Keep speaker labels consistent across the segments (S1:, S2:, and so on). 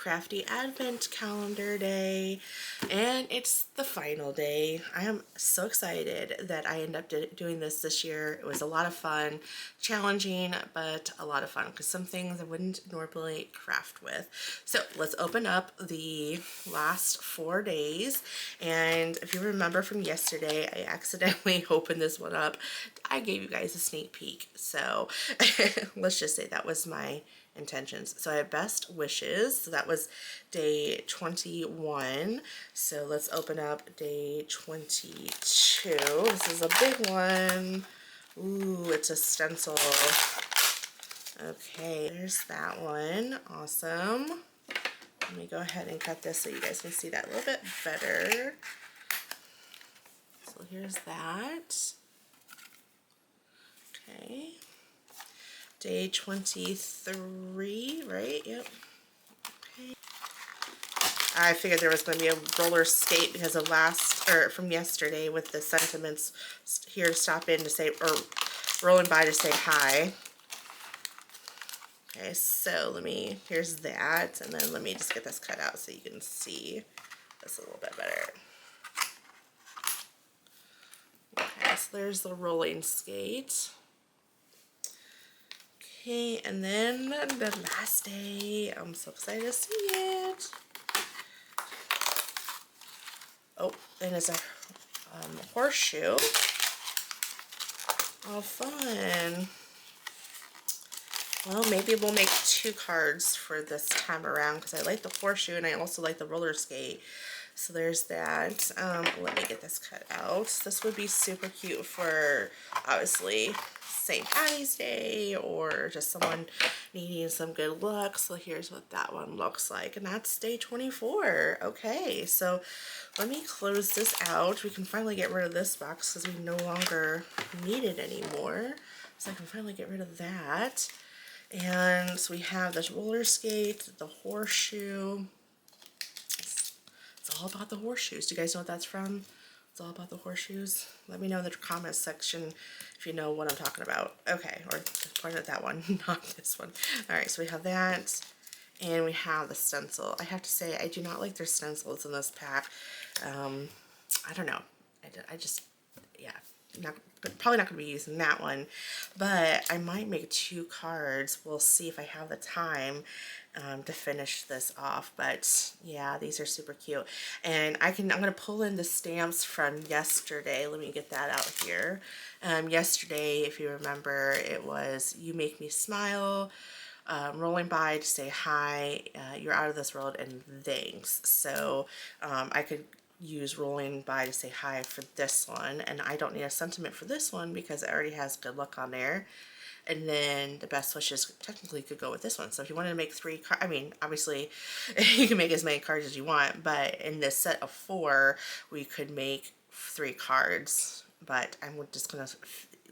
S1: Crafty Advent Calendar Day, and it's the final day. I am so excited that I ended up doing this year. It was a lot of fun, challenging, but a lot of fun because some things I wouldn't normally craft with. So let's open up the last 4 days, and if you remember from yesterday, I accidentally opened this one up. I gave you guys a sneak peek, so let's just say that was my intentions. So I have best wishes, so that was day 21. So let's open up day 22. This is a big one. Ooh, it's a stencil. Okay, there's that one. Awesome. Let me go ahead and cut this so you guys can see that a little bit better. So here's that. Okay. Day 23, right? Yep. Okay. I figured there was going to be a roller skate because of from yesterday with the sentiments here to stop in to say, or rolling by to say hi. Okay, so here's that, and then let me just get this cut out so you can see this a little bit better. Okay, so there's the rolling skate. Okay, and then the last day, I'm so excited to see it. Oh, and it's a horseshoe. Oh, fun. Well, maybe we'll make 2 cards for this time around because I like the horseshoe and I also like the roller skate. So there's that. Let me get this cut out. This would be super cute for, obviously, St. Patty's Day or just someone needing some good luck. So here's what that one looks like, and that's day 24. Okay, so let me close this out. We can finally get rid of this box because we no longer need it anymore. So I can finally get rid of that. And so we have this roller skate, the horseshoe. It's all about the horseshoes. Do you guys know what that's from? It's all about the horseshoes. Let me know in the comments section if you know what I'm talking about. Okay, or just point at that one, not this one. All right, so we have that, and we have the stencil. I have to say, I do not like their stencils in this pack. I don't know. I just, yeah, probably not going to be using that one, but I might make 2 cards. We'll see if I have the time to finish this off. But yeah, these are super cute, and I'm going to pull in the stamps from yesterday. Let me get that out here. Yesterday, if you remember, it was "You Make Me Smile," rolling by to say hi, you're out of this world, and thanks. So I could use rolling by to say hi for this one, and I don't need a sentiment for this one because it already has good luck on there. And then the best wishes technically could go with this one. So if you wanted to make 3 cards, I mean, obviously you can make as many cards as you want, but in this set of 4 we could make 3 cards, but I'm just gonna at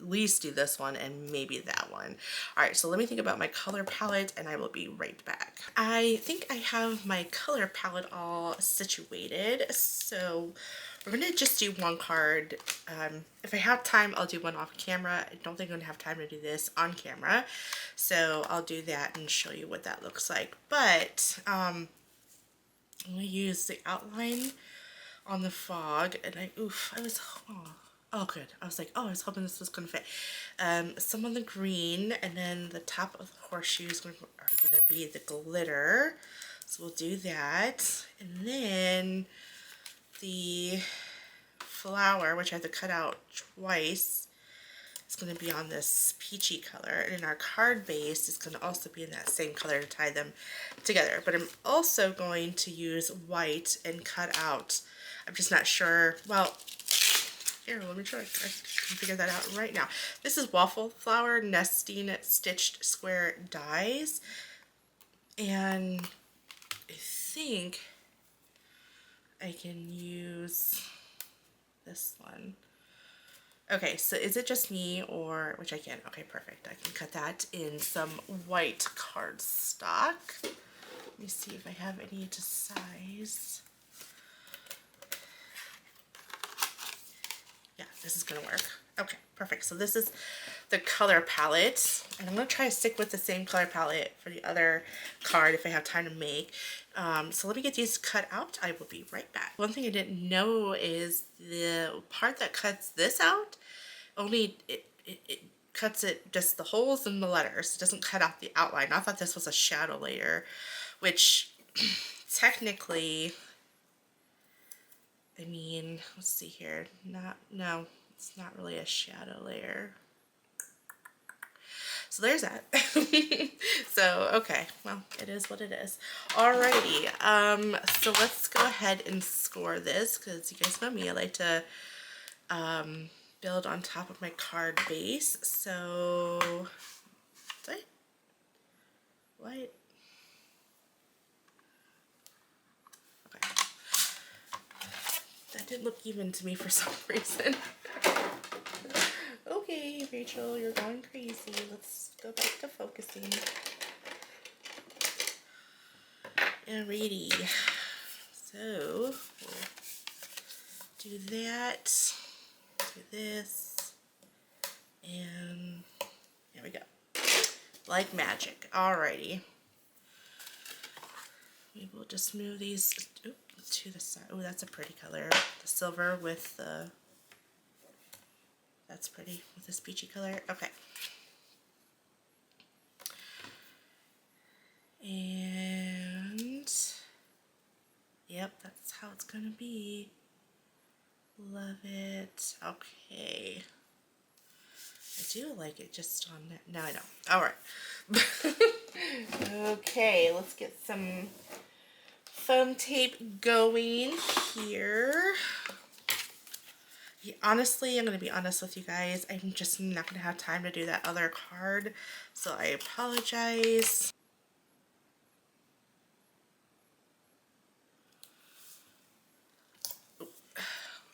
S1: least do this one and maybe that one. All right, so let me think about my color palette and I will be right back. I think I have my color palette all situated, so we're gonna just do 1 card. If I have time, I'll do one off camera. I don't think I'm gonna have time to do this on camera, so I'll do that and show you what that looks like. But I'm gonna use the outline on the fog, and oh good. I was like, oh, I was hoping this was gonna fit. Some of the green, and then the top of the horseshoes are gonna be the glitter. So we'll do that, and then the flower, which I have to cut out twice, is going to be on this peachy color, and our card base is going to also be in that same color to tie them together. But I'm also going to use white and cut out, I'm just not sure, well, here, let me try, I can figure that out right now. This is waffle flower nesting stitched square dies, and I think I can use this one. Okay, so is it just me, or, which I can, okay, perfect. I can cut that in some white cardstock. Let me see if I have any to size. Yeah, this is gonna work. Okay, perfect. So this is the color palette, and I'm going to try to stick with the same color palette for the other card if I have time to make. So let me get these cut out. I will be right back. One thing I didn't know is the part that cuts this out, only it cuts it just the holes in the letters. It doesn't cut out the outline. I thought this was a shadow layer, which technically, I mean, let's see here. No, it's not really a shadow layer. So there's that. So, okay, well, it is what it is. Alrighty, so let's go ahead and score this, because you guys know me, I like to build on top of my card base. So, what? Okay. That didn't look even to me for some reason. Okay, Rachel, you're going crazy. Let's go back to focusing. Alrighty. So, we'll do that, do this, and there we go. Like magic. Alrighty. We will just move these to the side. Oh, that's a pretty color. The silver with the... That's pretty with this peachy color. Okay. And... Yep, that's how it's gonna be. Love it. Okay. I do like it just on that. Now I know. Alright. Okay, let's get some foam tape going here. Yeah, honestly, I'm going to be honest with you guys. I'm just not going to have time to do that other card. So I apologize.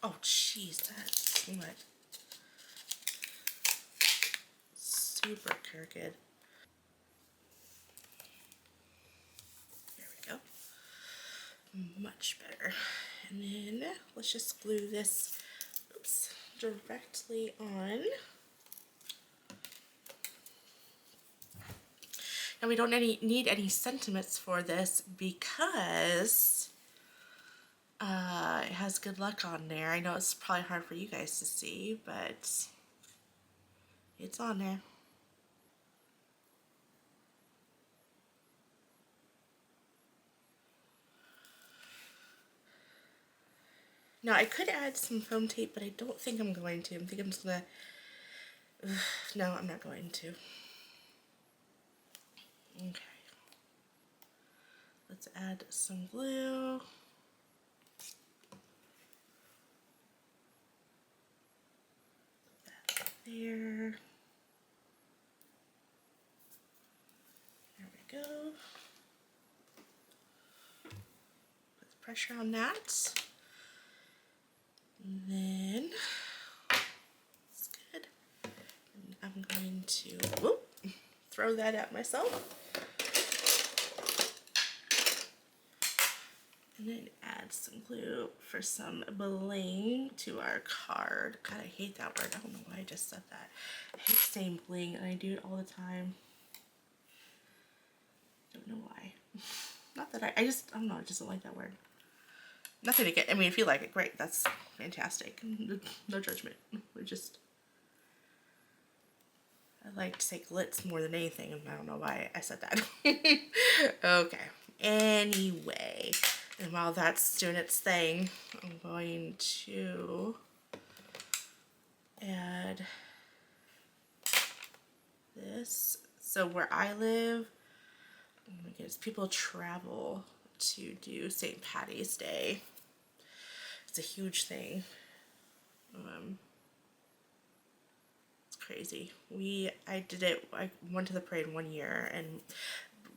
S1: Oh, jeez, that's too much. Super crooked. There we go. Much better. And then let's just glue this, oops, directly on. And we don't need any sentiments for this because it has good luck on there. I know it's probably hard for you guys to see, but it's on there. Now I could add some foam tape, but I don't think I'm going to. I think I'm just gonna, no, I'm not going to. Okay. Let's add some glue. Put that there. There we go. Put the pressure on that. And then, that's good. And I'm going to, whoop, throw that at myself. And then add some glue for some bling to our card. God, I hate that word. I don't know why I just said that. I hate saying bling, and I do it all the time. Don't know why. Not that I don't know, I just don't like that word. Nothing to get, I mean, if you like it, great. That's fantastic. No judgment. We just, I like to say glitz more than anything, and I don't know why I said that. Okay. Anyway. And while that's doing its thing, I'm going to add this. So where I live, oh my goodness, people travel to do St. Patty's Day. It's a huge thing. It's crazy. I did it, I went to the parade one year, and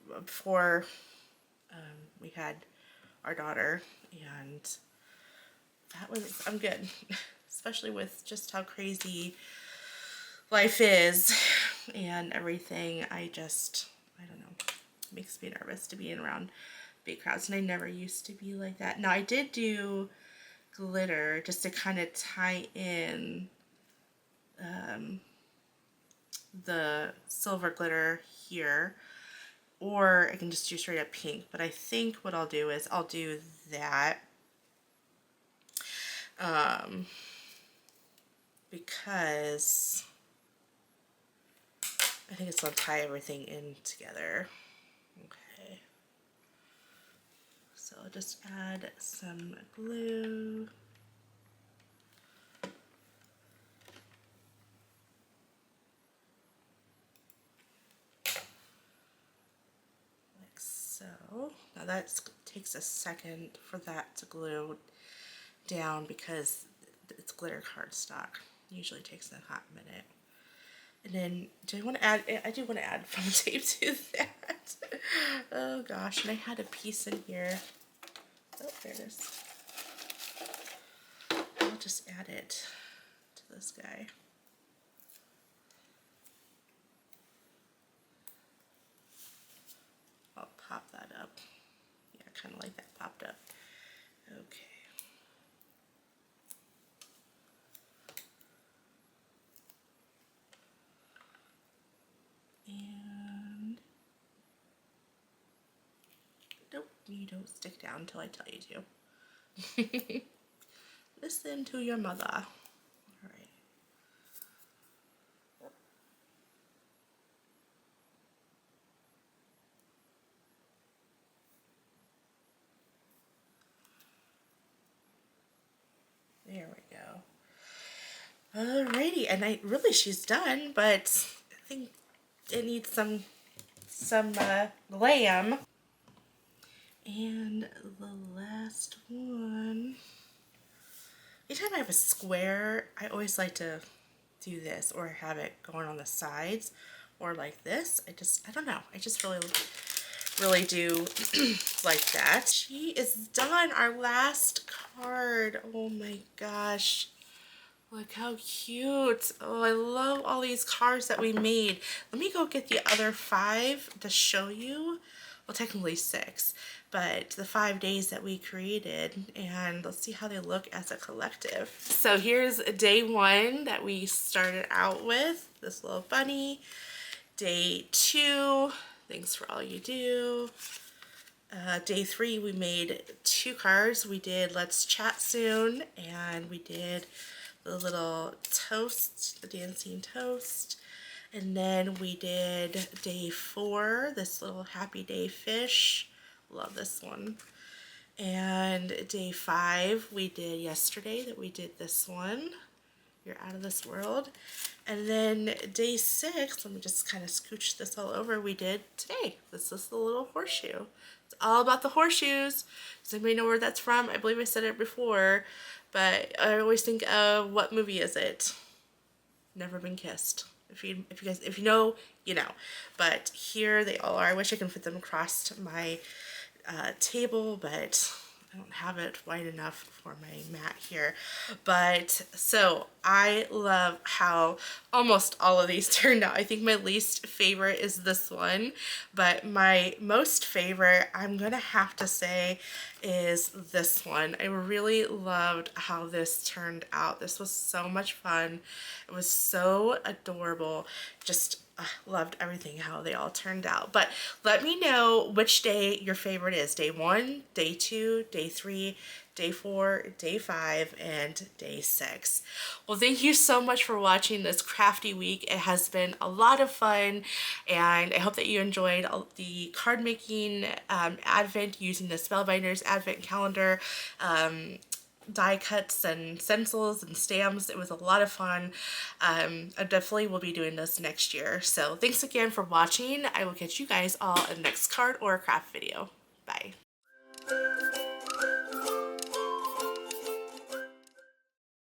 S1: before we had our daughter, and that was, I'm good. Especially with just how crazy life is and everything. I don't know, it makes me nervous to be around big crowds, and I never used to be like that. Now I did do glitter just to kind of tie in the silver glitter here, or I can just do straight up pink, but I think what I'll do is I'll do that because I think it's going to tie everything in together. Okay, so I'll just add some glue. So now that takes a second for that to glue down because it's glitter cardstock. Usually takes a hot minute. And then do I want to add, I do want to add foam tape to that. Oh gosh, and I had a piece in here. Oh, there it is. I'll just add it to this guy. I'll pop that up. Yeah, kind of like that popped up. Okay. And nope, you don't stick down until I tell you to. Listen to your mother. All right. There we go. Alrighty, and she's done, but I think it needs some glam. And the last one. Anytime I have a square, I always like to do this or have it going on the sides or like this. I don't know. I just really do like that. She is done. Our last card. Oh my gosh. Look how cute. Oh, I love all these cards that we made. Let me go get the other 5 to show you. Well, technically 6, but the 5 days that we created, and let's see how they look as a collective. So here's day 1 that we started out with, this little bunny. Day 2, thanks for all you do. Day 3, we made 2 cards. We did Let's Chat Soon, and we did the little toast, the dancing toast. And then we did day 4, this little happy day fish. Love this one. And day 5, we did yesterday that we did this one. You're out of this world. And then day 6, let me just kind of scooch this all over, we did today. This is the little horseshoe. It's all about the horseshoes. Does anybody know where that's from? I believe I said it before, but I always think of, what movie is it? Never Been Kissed. If you know, you know. But here they all are. I wish I could fit them across my table, but I don't have it wide enough for my mat here. But so I love how almost all of these turned out. I think my least favorite is this one, but my most favorite, I'm gonna have to say, is this one. I really loved how this turned out. This was so much fun. It was so adorable. Just loved everything, how they all turned out. But let me know which day your favorite is. Day 1, day 2, day 3, day 4, day 5, and day 6. Well, thank you so much for watching this crafty week. It has been a lot of fun, and I hope that you enjoyed the card making advent using the Spellbinders Advent Calendar. Die cuts and stencils and stamps. It was a lot of fun. I definitely will be doing this next year. So thanks again for watching. I will catch you guys all in the next card or craft video. Bye.